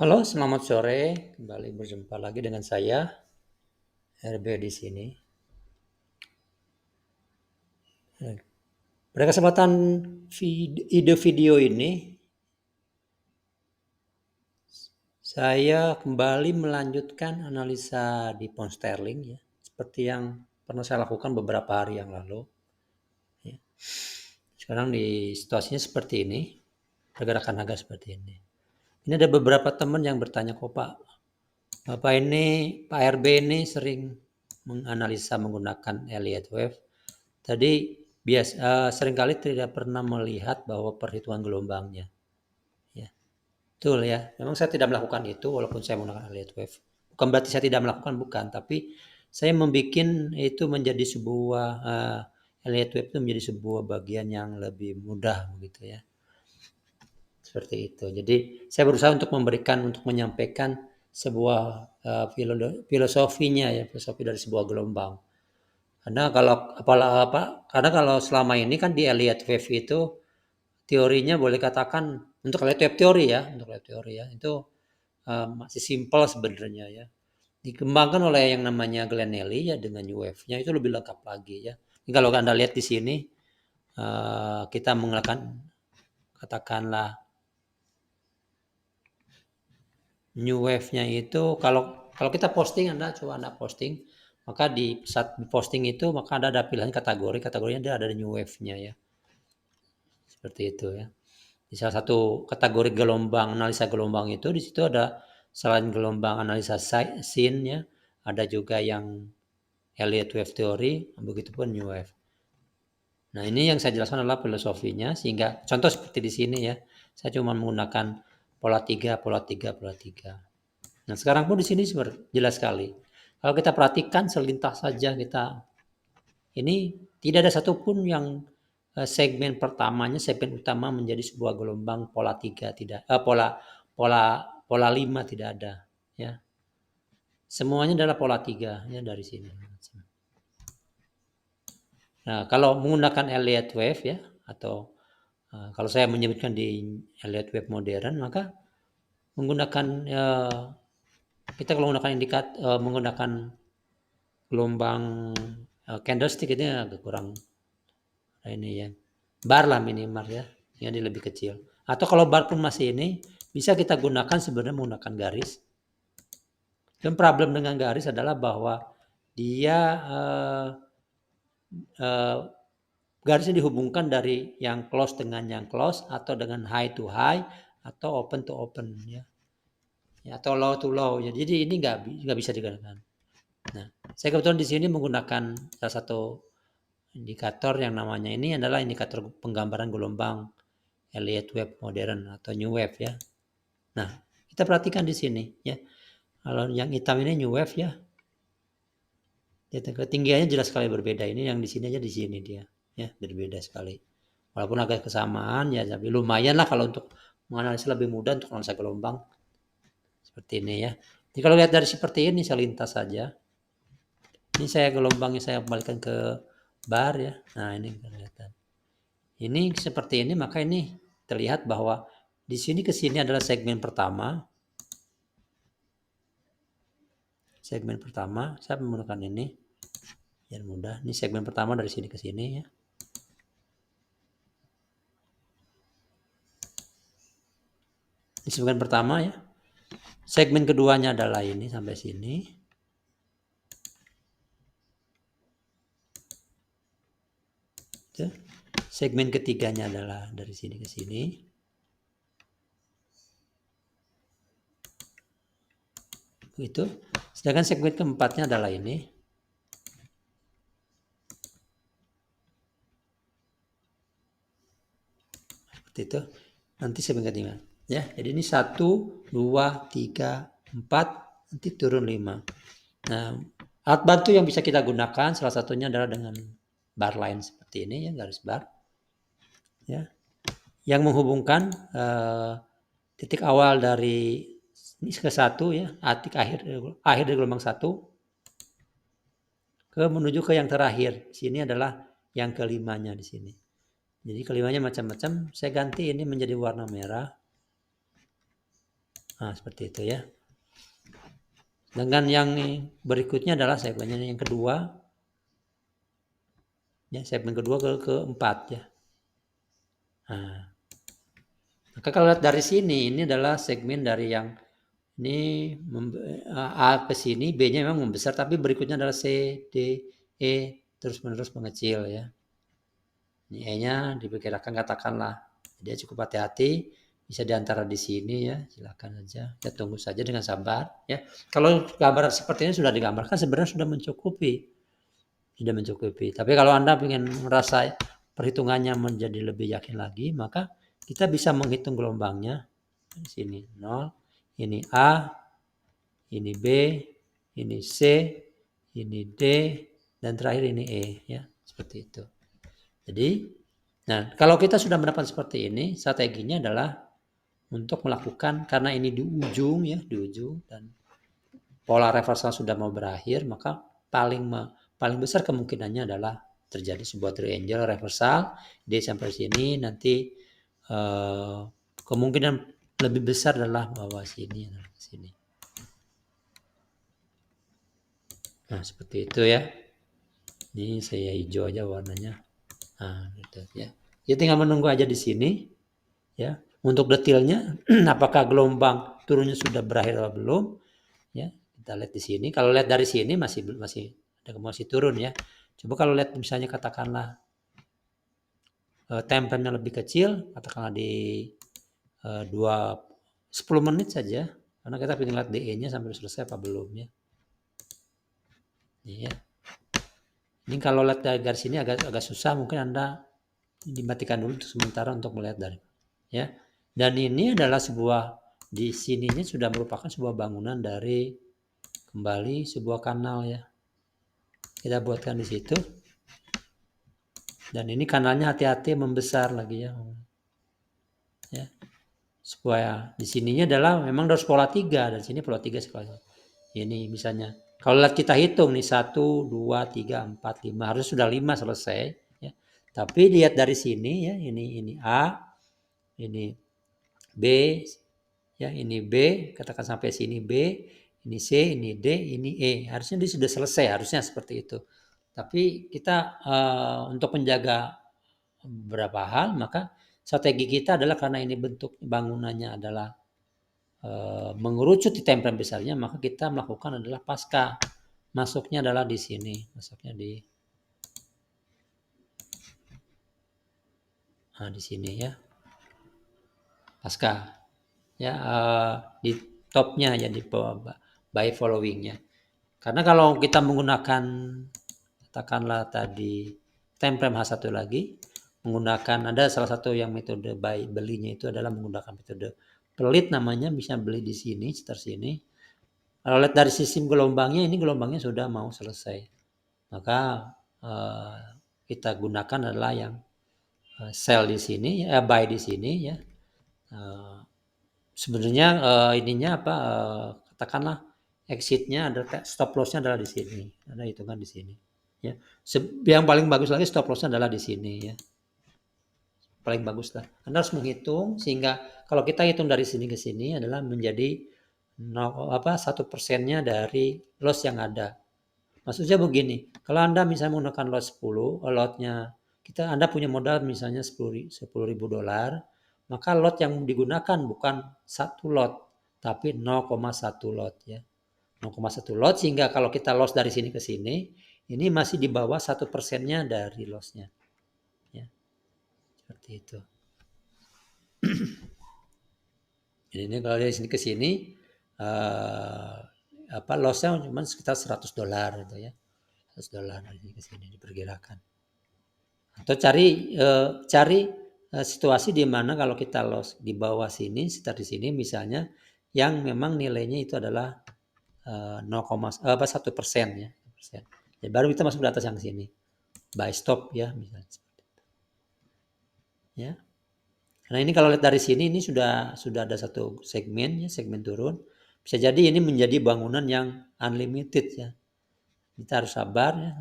Halo, selamat sore. Kembali berjumpa lagi dengan saya, RB di sini. Pada kesempatan ide video ini, saya kembali melanjutkan analisa di pound sterling ya, seperti yang pernah saya lakukan beberapa hari yang lalu. Ya. Sekarang di situasinya seperti ini, pergerakan harga seperti ini. Ini ada beberapa teman yang bertanya, kok Pak RB ini sering menganalisa menggunakan Elliott Wave. Tadi seringkali tidak pernah melihat bahwa perhitungan gelombangnya. Ya, betul ya. Memang saya tidak melakukan itu walaupun saya menggunakan Elliott Wave. Bukan berarti saya tidak melakukan, bukan. Tapi saya membuat itu menjadi sebuah Elliott Wave itu menjadi sebuah bagian yang lebih mudah begitu ya. Seperti itu. Jadi saya berusaha untuk menyampaikan sebuah filosofinya ya, filosofi dari sebuah gelombang. Karena kalau selama ini kan di Elliott Wave itu teorinya boleh katakan untuk Elliott Wave teori ya, itu masih simpel sebenarnya ya. Dikembangkan oleh yang namanya Glenn Ellie ya dengan New Wave-nya itu lebih lengkap lagi ya. Ini kalau Anda lihat di sini kita menggunakan katakanlah New Wave-nya itu kalau kita posting Anda posting maka di saat posting itu maka ada pilihan kategorinya dia ada New Wave-nya ya. Seperti itu ya. Di salah satu kategori analisa gelombang itu di situ ada selain gelombang analisa sin ya, ada juga yang Elliott Wave Theory, begitupun New Wave. Nah, ini yang saya jelaskan adalah filosofinya sehingga contoh seperti di sini ya. Saya cuma menggunakan pola 3, pola 3, pola 3. Nah, sekarang pun di sini jelas sekali. Kalau kita perhatikan selintas saja ini tidak ada satupun yang segmen utama menjadi sebuah gelombang pola 3 tidak pola pola pola 5 tidak ada ya. Semuanya adalah pola 3 ya dari sini. Nah, kalau menggunakan Elliott Wave ya atau kalau saya menyebutkan di Elliott Wave modern maka menggunakan kita kalau menggunakan gelombang candlestick itu agak kurang ini ya. Bar lah minimal ya, yang lebih kecil. Atau kalau bar pun masih ini, bisa kita gunakan sebenarnya menggunakan garis. Dan problem dengan garis adalah bahwa dia garisnya dihubungkan dari yang close dengan yang close atau dengan high to high atau open to open ya. Atau low to low. Ya. Jadi ini nggak bisa digunakan. Nah, saya kebetulan di sini menggunakan salah satu indikator yang namanya ini adalah indikator penggambaran gelombang Elliott Wave modern atau New Wave ya. Nah, kita perhatikan di sini ya. Kalau yang hitam ini New Wave ya. Ketinggiannya jelas sekali berbeda. Ini yang di sini aja di sini dia ya, berbeda sekali. Walaupun agak kesamaan ya, tapi lumayan lah kalau untuk menganalisa lebih mudah untuk analisa gelombang seperti ini ya. Jadi kalau lihat dari seperti ini saya lintas saja. Ini gelombangnya saya kembalikan ke bar ya. Nah, ini kelihatan. Ini seperti ini maka ini terlihat bahwa di sini ke sini adalah segmen pertama. Segmen pertama saya menggunakan ini biar mudah. Ini segmen pertama dari sini ke sini ya. Ini segmen pertama ya. Segmen keduanya adalah ini sampai sini. Itu. Segmen ketiganya adalah dari sini ke sini. Begitu. Sedangkan segmen keempatnya adalah ini. Seperti itu. Nanti segmen ketiga. Ya, jadi ini 1, 2, 3, 4, nanti turun 5. Nah, alat bantu yang bisa kita gunakan salah satunya adalah dengan bar line seperti ini ya, garis bar. Ya. Yang menghubungkan titik awal dari ini ke 1 ya, akhir dari gelombang 1 ke menuju ke yang terakhir. Sini adalah yang kelimanya di sini. Jadi kelimanya macam-macam. Saya ganti ini menjadi warna merah. Nah, seperti itu ya. Dengan yang berikutnya adalah segmen yang kedua. Ya, segmen kedua ke keempat ya. Nah, maka kalau lihat dari sini, ini adalah segmen dari yang ini A ke sini, B-nya memang membesar, tapi berikutnya adalah C, D, E, terus-menerus mengecil ya. Ini E-nya diperkirakan katakanlah, dia cukup hati-hati, bisa diantara di sini ya, silakan aja, ya tunggu saja dengan sabar ya. Kalau gambaran seperti ini sudah digambarkan sebenarnya sudah mencukupi. Tapi kalau Anda ingin merasa perhitungannya menjadi lebih yakin lagi, maka kita bisa menghitung gelombangnya. Di sini 0, ini A, ini B, ini C, ini D, dan terakhir ini E ya, seperti itu. Jadi, nah kalau kita sudah mendapatkan seperti ini, strateginya adalah untuk melakukan, karena ini di ujung ya, di ujung dan pola reversal sudah mau berakhir, maka paling besar kemungkinannya adalah terjadi sebuah triangle reversal D sampai sini, nanti kemungkinan lebih besar adalah bawah sini. Nah seperti itu ya. Ini saya hijau aja warnanya. Nah gitu ya. Ya tinggal menunggu aja di sini ya. Untuk detailnya apakah gelombang turunnya sudah berakhir atau belum ya, kita lihat di sini. Kalau lihat dari sini masih turun ya. Coba kalau lihat misalnya katakanlah tempennya lebih kecil, katakanlah di 10 menit saja, karena kita ingin lihat DE-nya sampai selesai apa belum ya. Ini ya. Ini kalau lihat dari garis ini agak susah, mungkin Anda dimatikan dulu sementara untuk melihat dari ya. Dan ini adalah sebuah, di sininya sudah merupakan sebuah bangunan dari kembali sebuah kanal ya. Kita buatkan di situ. Dan ini kanalnya hati-hati membesar lagi ya. Ya. Supaya di sininya adalah memang harus pola 3, dan sini pola 3 sekali. Ini misalnya kalau kita hitung nih 1 2 3 4 5, harus sudah 5 selesai ya. Tapi lihat dari sini ya, ini A, ini B ya, ini B, katakan sampai sini B, ini C, ini D, ini E. Harusnya dia sudah selesai, harusnya seperti itu. Tapi kita untuk menjaga beberapa hal, maka strategi kita adalah karena ini bentuk bangunannya adalah mengerucut di tempelan besarnya, maka kita melakukan adalah pasca. Masuknya adalah di sini, masuknya di sini ya, pasca ya, di topnya ya, di by followingnya. Karena kalau kita menggunakan katakanlah tadi template H1 lagi, menggunakan ada salah satu yang metode by belinya itu adalah menggunakan metode pelit namanya, bisa beli di sini sekitar sini. Kalau lihat dari sistem gelombangnya, ini gelombangnya sudah mau selesai, maka kita gunakan adalah yang sell di sini, buy di sini ya. Sebenarnya ininya apa, katakanlah exitnya ada, stop lossnya adalah di sini, ada hitungan di sini ya. Yang paling bagus lagi stop lossnya adalah di sini ya, paling bagus lah. Anda harus menghitung sehingga kalau kita hitung dari sini ke sini adalah menjadi 1%-nya dari loss yang ada. Maksudnya begini, kalau Anda misalnya menggunakan lot 10, lotnya Anda punya modal misalnya 10 ribu dolar, maka lot yang digunakan bukan 1 lot, tapi 0,1 lot ya. 0,1 lot, sehingga kalau kita loss dari sini ke sini, ini masih di bawah 1%-nya dari lossnya. Ya, seperti itu. Jadi ini kalau dari sini ke sini, lossnya cuma sekitar 100 dolar gitu ya. 100 dolar dari sini ke sini diperkirakan. Atau cari situasi di mana kalau kita loss di bawah sini, sekitar di sini misalnya, yang memang nilainya itu adalah 1% ya. Jadi baru kita masuk di atas yang sini, buy stop ya misalnya. Ya. Nah ini kalau lihat dari sini, ini sudah ada satu segmen ya, segmen turun. Bisa jadi ini menjadi bangunan yang unlimited ya. Kita harus sabar ya,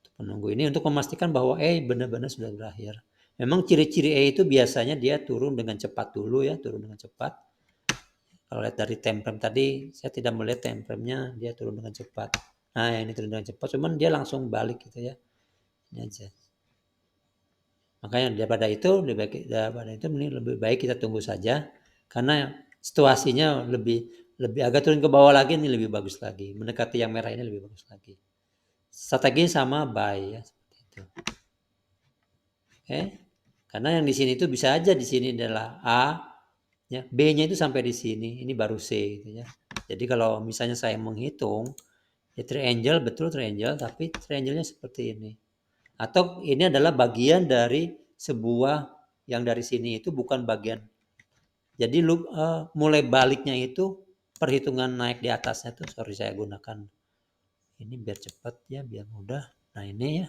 untuk menunggu ini untuk memastikan bahwa benar-benar sudah berakhir. Memang ciri-ciri itu biasanya dia turun dengan cepat dulu ya, turun dengan cepat. Kalau lihat dari time frame tadi, saya tidak melihat time frame-nya dia turun dengan cepat. Nah, ini turun dengan cepat, cuman dia langsung balik gitu ya. Ini aja. Makanya daripada itu lebih baik kita tunggu saja, karena situasinya lebih agak turun ke bawah lagi, ini lebih bagus lagi, mendekati yang merah ini lebih bagus lagi. Strategi sama buy ya, seperti itu. Oke. Karena yang di sini itu bisa aja di sini adalah A, ya, B-nya itu sampai di sini, ini baru C gitu ya. Jadi kalau misalnya saya menghitung ya triangle, betul triangle, tapi triangle-nya seperti ini. Atau ini adalah bagian dari sebuah yang dari sini itu bukan bagian. Jadi mulai baliknya itu perhitungan naik di atasnya tuh, sorry saya gunakan ini biar cepat ya, biar mudah. Nah ini ya,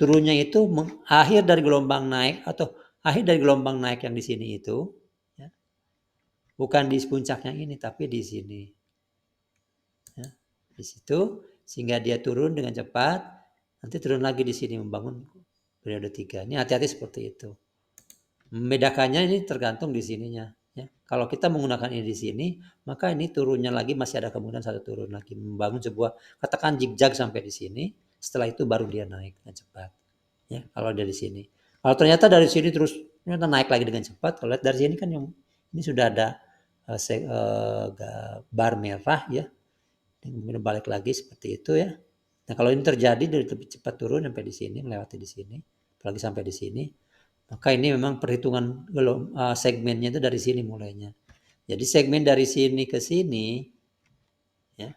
turunnya itu akhir dari gelombang naik atau akhir dari gelombang naik yang di sini itu, ya, bukan di puncaknya ini tapi di sini. Ya, di situ sehingga dia turun dengan cepat, nanti turun lagi di sini membangun periode 3. Ini hati-hati seperti itu. Membedakannya ini tergantung di sininya. Ya. Kalau kita menggunakan ini di sini, maka ini turunnya lagi masih ada kemungkinan satu turun lagi. Membangun sebuah, katakan zigzag sampai di sini, setelah itu baru dia naik dengan cepat. Ya, kalau dari sini. Kalau ternyata dari sini terus ternyata naik lagi dengan cepat, kalau lihat dari sini kan yang ini sudah ada bar merah ya, kemudian balik lagi seperti itu ya. Nah kalau ini terjadi dari lebih cepat turun sampai di sini, melewati di sini, apalagi sampai di sini, maka ini memang perhitungan segmennya itu dari sini mulainya. Jadi segmen dari sini ke sini, ya,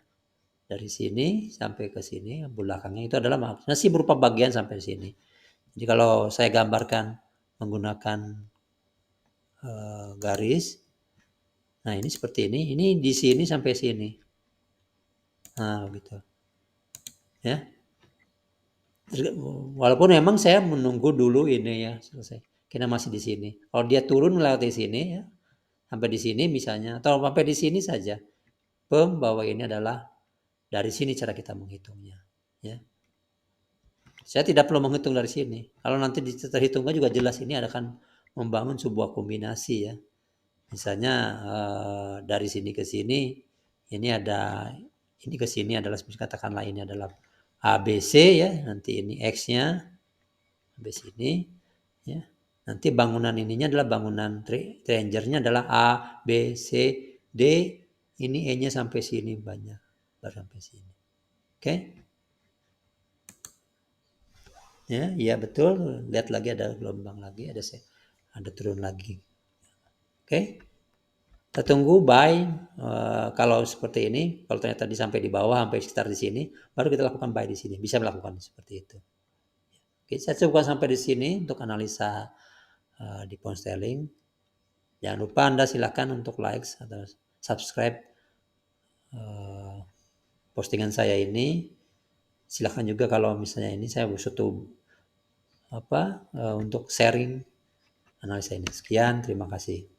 dari sini sampai ke sini, belakangnya itu adalah masih berupa bagian sampai sini. Jadi kalau saya gambarkan menggunakan garis, nah ini seperti ini di sini sampai sini. Nah gitu, ya. Walaupun memang saya menunggu dulu ini ya selesai. Kita masih di sini. Kalau dia turun melewati sini ya, sampai di sini misalnya, atau sampai di sini saja, bahwa ini adalah dari sini cara kita menghitungnya. Ya. Saya tidak perlu menghitung dari sini. Kalau nanti terhitungnya juga jelas ini akan membangun sebuah kombinasi ya. Misalnya dari sini ke sini, ini ada ini ke sini adalah katakanlah ini adalah ABC ya, nanti ini X-nya sampai sini ya. Nanti bangunan ininya adalah bangunan triangle-nya adalah A, B, C, D, ini E-nya sampai sini banyak, baru sampai sini. Oke? Ya, iya betul. Lihat lagi ada gelombang lagi, ada turun lagi. Oke? Kita tunggu buy kalau seperti ini, kalau ternyata sampai di bawah sampai sekitar di sini, baru kita lakukan buy di sini. Bisa melakukan seperti itu. Oke, saya coba sampai di sini untuk analisa di pound sterling. Jangan lupa Anda silakan untuk like atau subscribe postingan saya ini. Silakan juga kalau misalnya ini saya butuh untuk sharing analisa ini. Sekian, terima kasih.